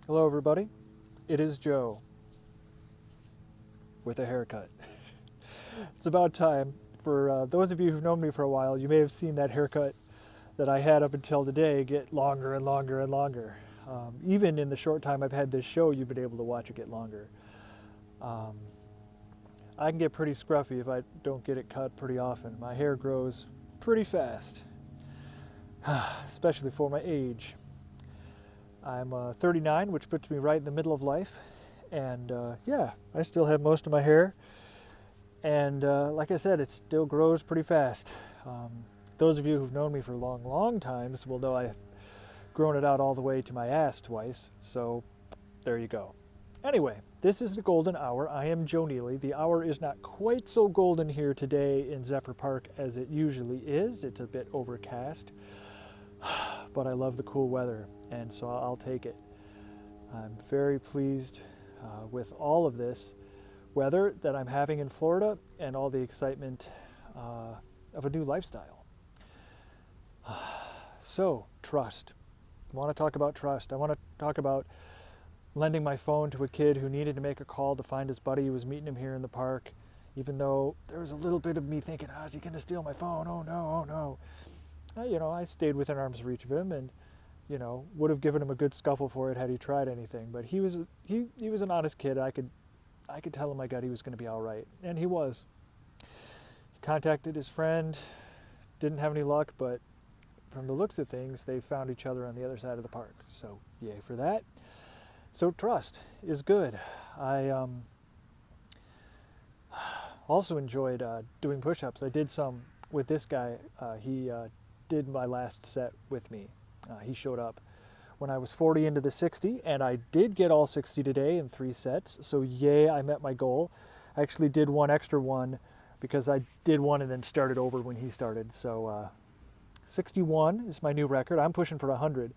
Hello, everybody. It is Joe with a haircut. It's about time. For those of you who've known me for a while, you may have seen that haircut that I had up until today get longer and longer and longer. Even in the short time I've had this show, you've been able to watch it get longer. Um, I can get pretty scruffy if I don't get it cut pretty often. My hair grows pretty fast, especially for my age. I'm 39, which puts me right in the middle of life. And yeah, I still have most of my hair. And like I said, it still grows pretty fast. Those of you who've known me for long, long times will know I've grown it out all the way to my ass twice. So there you go. Anyway, this is the golden hour. I am Joe Neely. The hour is not quite so golden here today in Zephyr Park as it usually is. It's a bit overcast, but I love the cool weather, and so I'll take it. I'm very pleased with all of this weather that I'm having in Florida and all the excitement of a new lifestyle. So, trust. I want to talk about trust. I want to talk about lending my phone to a kid who needed to make a call to find his buddy who was meeting him here in the park, even though there was a little bit of me thinking, oh, is he going to steal my phone? Oh no, oh no. I stayed within arm's reach of him and, would have given him a good scuffle for it had he tried anything. But he was an honest kid. I could tell in my gut he was going to be all right, and he was. He contacted his friend, didn't have any luck, but from the looks of things, they found each other on the other side of the park. So yay for that. So trust is good. I also enjoyed doing push-ups. I did some with this guy. He did my last set with me. He showed up when I was 40 into the 60, and I did get all 60 today in 3 sets. So yay, I met my goal. I actually did one extra one because I did one and then started over when he started. So 61 is my new record. I'm pushing for 100.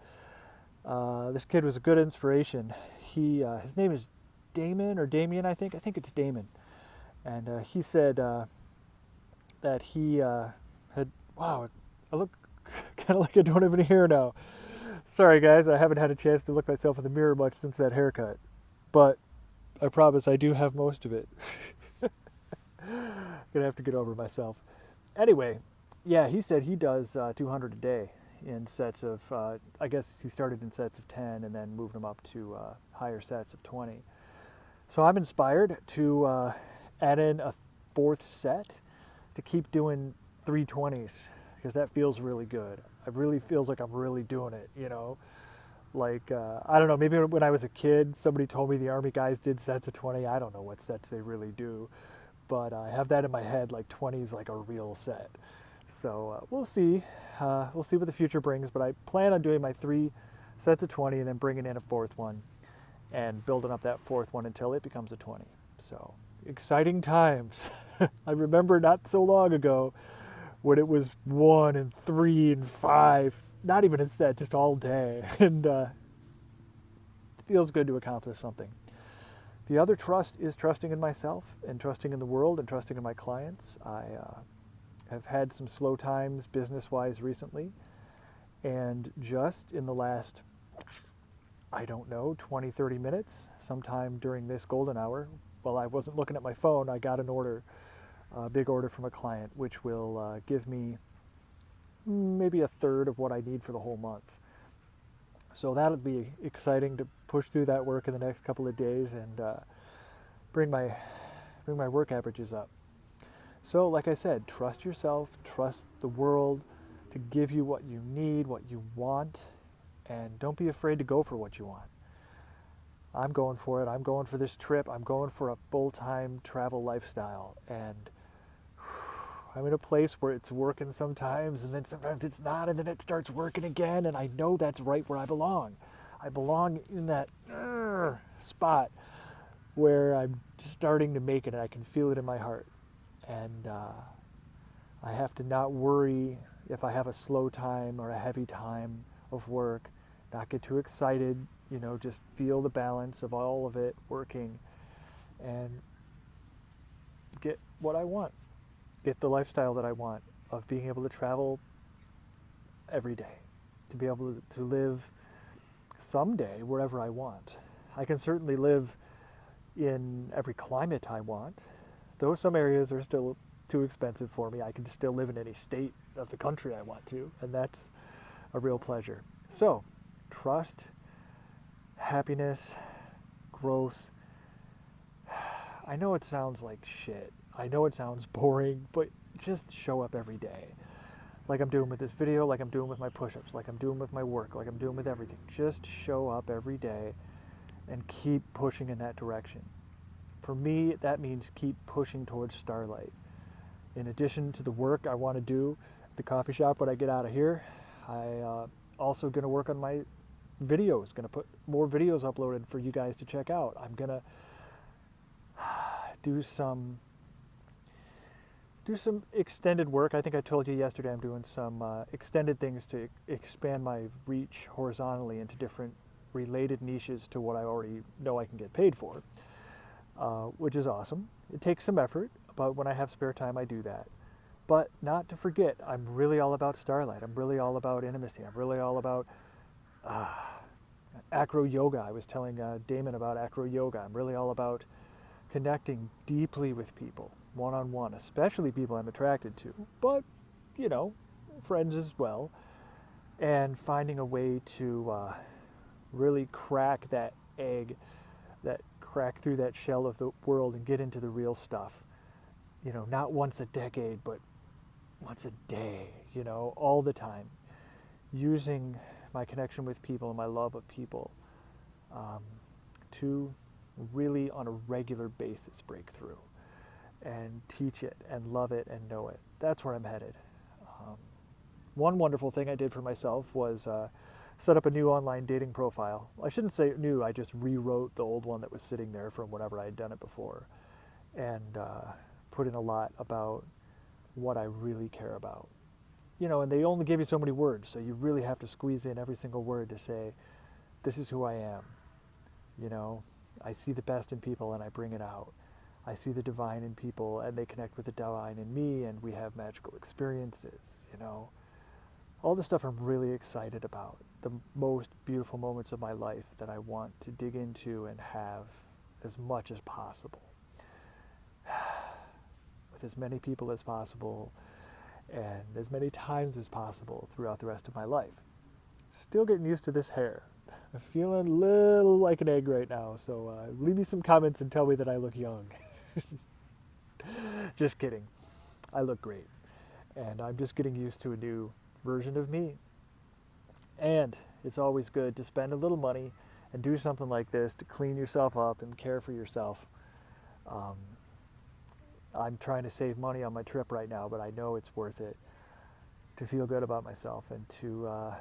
This kid was a good inspiration. His name is Damon or Damien, I think. I think it's Damon. And he said that he had, wow, I look kind of like I don't have any hair now. Sorry, guys, I haven't had a chance to look myself in the mirror much since that haircut. But I promise I do have most of it. Gonna have to get over myself. Anyway, yeah, he said he does 200 a day in sets of, I guess he started in sets of 10 and then moved them up to higher sets of 20. So I'm inspired to add in a 4th set to keep doing 320s because that feels really good. It really feels like I'm really doing it, Like, I don't know, maybe when I was a kid, somebody told me the Army guys did sets of 20. I don't know what sets they really do, but I have that in my head, like 20 is like a real set. So we'll see. We'll see what the future brings, but I plan on doing my 3 sets of 20 and then bringing in a 4th one and building up that 4th one until it becomes a 20. So exciting times. I remember not so long ago when it was 1 and 3 and 5, not even a set, just all day. And it feels good to accomplish something. The other trust is trusting in myself and trusting in the world and trusting in my clients. I have had some slow times business-wise recently, and just in the last, I don't know, 20, 30 minutes, sometime during this golden hour, while I wasn't looking at my phone, I got an order, a big order from a client, which will give me maybe a third of what I need for the whole month. So that'll be exciting to push through that work in the next couple of days and bring my work averages up. So, like I said, trust yourself, trust the world to give you what you need, what you want, and don't be afraid to go for what you want. I'm going for it. I'm going for this trip. I'm going for a full-time travel lifestyle. And I'm in a place where it's working sometimes, and then sometimes it's not, and then it starts working again, and I know that's right where I belong. I belong in that spot where I'm starting to make it, and I can feel it in my heart. And I have to not worry if I have a slow time or a heavy time of work, not get too excited, just feel the balance of all of it working and get what I want, get the lifestyle that I want of being able to travel every day, to be able to live someday wherever I want. I can certainly live in every climate I want, though some areas are still too expensive for me. I can still live in any state of the country I want to, and that's a real pleasure. So, trust, happiness, growth. I know it sounds like shit. I know it sounds boring, but just show up every day. Like I'm doing with this video, like I'm doing with my push-ups, like I'm doing with my work, like I'm doing with everything. Just show up every day and keep pushing in that direction. For me, that means keep pushing towards Starlight. In addition to the work I want to do at the coffee shop when I get out of here, I also going to work on my videos, going to put more videos uploaded for you guys to check out. I'm going to do some extended work. I think I told you yesterday I'm doing some extended things to expand my reach horizontally into different related niches to what I already know I can get paid for, which is awesome. It takes some effort, but when I have spare time, I do that. But not to forget, I'm really all about Starlight. I'm really all about intimacy. I'm really all about acro yoga. I was telling Damon about acro yoga. I'm really all about connecting deeply with people, one-on-one, especially people I'm attracted to, but, you know, friends as well, and finding a way to really crack that egg, that crack through that shell of the world and get into the real stuff. You know, not once a decade, but once a day, you know, all the time. Using my connection with people and my love of people to really on a regular basis break through and teach it and love it and know it. That's where I'm headed. One wonderful thing I did for myself was set up a new online dating profile. I shouldn't say new, I just rewrote the old one that was sitting there from whenever I had done it before, and put in a lot about what I really care about. You know, and they only give you so many words, so you really have to squeeze in every single word to say, this is who I am. You know, I see the best in people and I bring it out. I see the divine in people and they connect with the divine in me and we have magical experiences, you know. All the stuff I'm really excited about, the most beautiful moments of my life that I want to dig into and have as much as possible. With as many people as possible and as many times as possible throughout the rest of my life. Still getting used to this hair. I'm feeling a little like an egg right now, so leave me some comments and tell me that I look young. Just kidding. I look great. And I'm just getting used to a new version of me. And it's always good to spend a little money and do something like this to clean yourself up and care for yourself. I'm trying to save money on my trip right now, but I know it's worth it to feel good about myself and to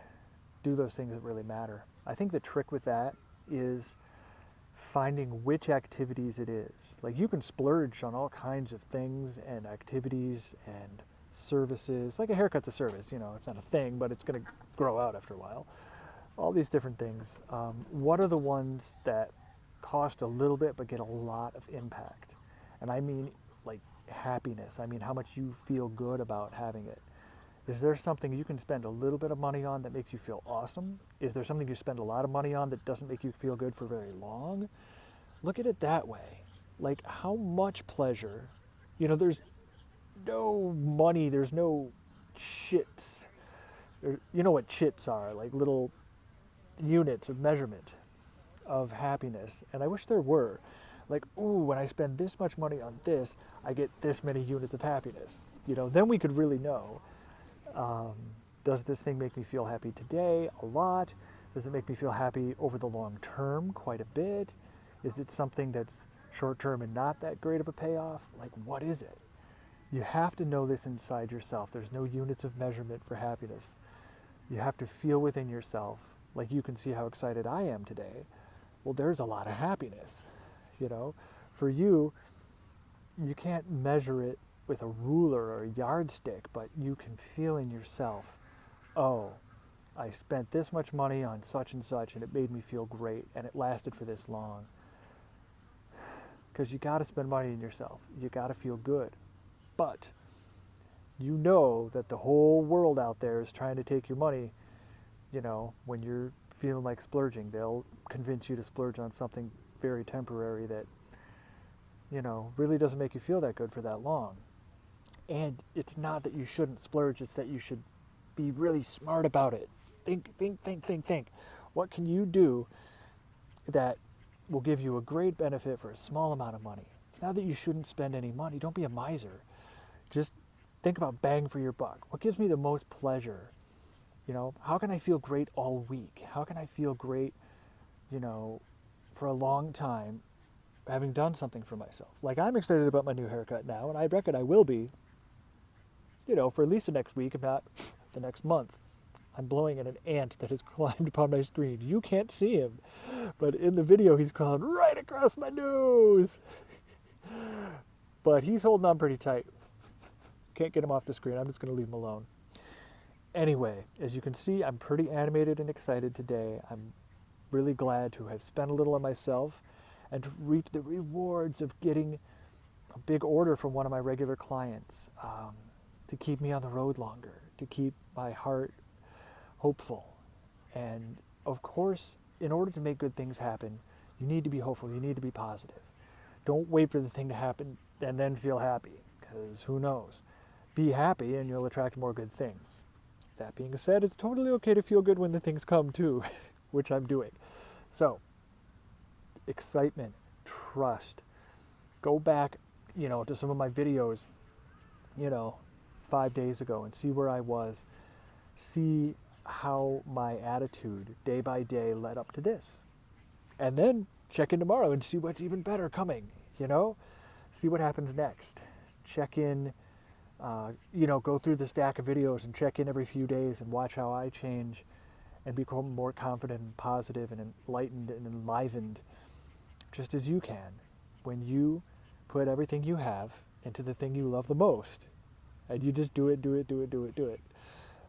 do those things that really matter. I think the trick with that is finding which activities it is. Like you can splurge on all kinds of things and activities and services. Like a haircut's a service, you know, it's not a thing, but it's going to grow out after a while. All these different things. What are the ones that cost a little bit but get a lot of impact? And I mean like happiness. I mean how much you feel good about having it. Is there something you can spend a little bit of money on that makes you feel awesome? Is there something you spend a lot of money on that doesn't make you feel good for very long? Look at it that way. Like how much pleasure, you know, there's no money, there's no chits. You know what chits are, like little units of measurement of happiness. And I wish there were. Like, ooh, when I spend this much money on this, I get this many units of happiness. You know, then we could really know. Does this thing make me feel happy today? A lot. Does it make me feel happy over the long term? Quite a bit. Is it something that's short term and not that great of a payoff? Like, what is it? You have to know this inside yourself. There's no units of measurement for happiness. You have to feel within yourself, like you can see how excited I am today. Well, there's a lot of happiness, you know. For you, you can't measure it with a ruler or a yardstick, but you can feel in yourself, oh, I spent this much money on such and such and it made me feel great and it lasted for this long. Because you got to spend money in yourself. You got to feel good. But you know that the whole world out there is trying to take your money, you know, when you're feeling like splurging. They'll convince you to splurge on something very temporary that, really doesn't make you feel that good for that long. And it's not that you shouldn't splurge, it's that you should be really smart about it. Think. What can you do that will give you a great benefit for a small amount of money? It's not that you shouldn't spend any money. Don't be a miser. Just think about bang for your buck. What gives me the most pleasure? How can I feel great all week? How can I feel great, for a long time, having done something for myself? Like, I'm excited about my new haircut now, and I reckon I will be, for at least the next week, if not the next month. I'm blowing at an ant that has climbed upon my screen. You can't see him, but in the video he's crawling right across my nose. But he's holding on pretty tight. Can't get him off the screen. I'm just going to leave him alone. Anyway, as you can see, I'm pretty animated and excited today. I'm really glad to have spent a little on myself and to reap the rewards of getting a big order from one of my regular clients, to keep me on the road longer, to keep my heart hopeful. And of course, in order to make good things happen, you need to be hopeful, you need to be positive. Don't wait for the thing to happen and then feel happy, because who knows? Be happy and you'll attract more good things. That being said, it's totally okay to feel good when the things come too, which I'm doing. So, excitement, trust. Go back, to some of my videos, 5 days ago and see where I was. See how my attitude day by day led up to this. And then check in tomorrow and see what's even better coming, See what happens next. Check in, go through the stack of videos and check in every few days and watch how I change and become more confident and positive and enlightened and enlivened, just as you can when you put everything you have into the thing you love the most. And you just do it,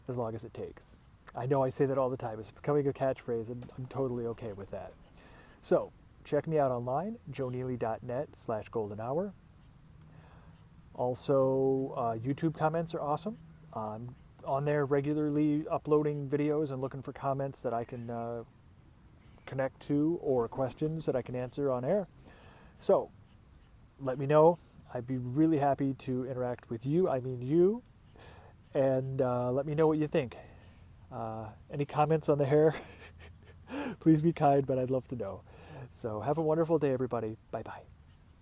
as long as it takes. I know I say that all the time. It's becoming a catchphrase, and I'm totally okay with that. So, check me out online, joeneely.net/goldenhour. Also, YouTube comments are awesome. I'm on there regularly uploading videos and looking for comments that I can connect to or questions that I can answer on air. So, let me know. I'd be really happy to interact with you. I mean you. And let me know what you think. Any comments on the hair? Please be kind, but I'd love to know. So have a wonderful day, everybody. Bye-bye.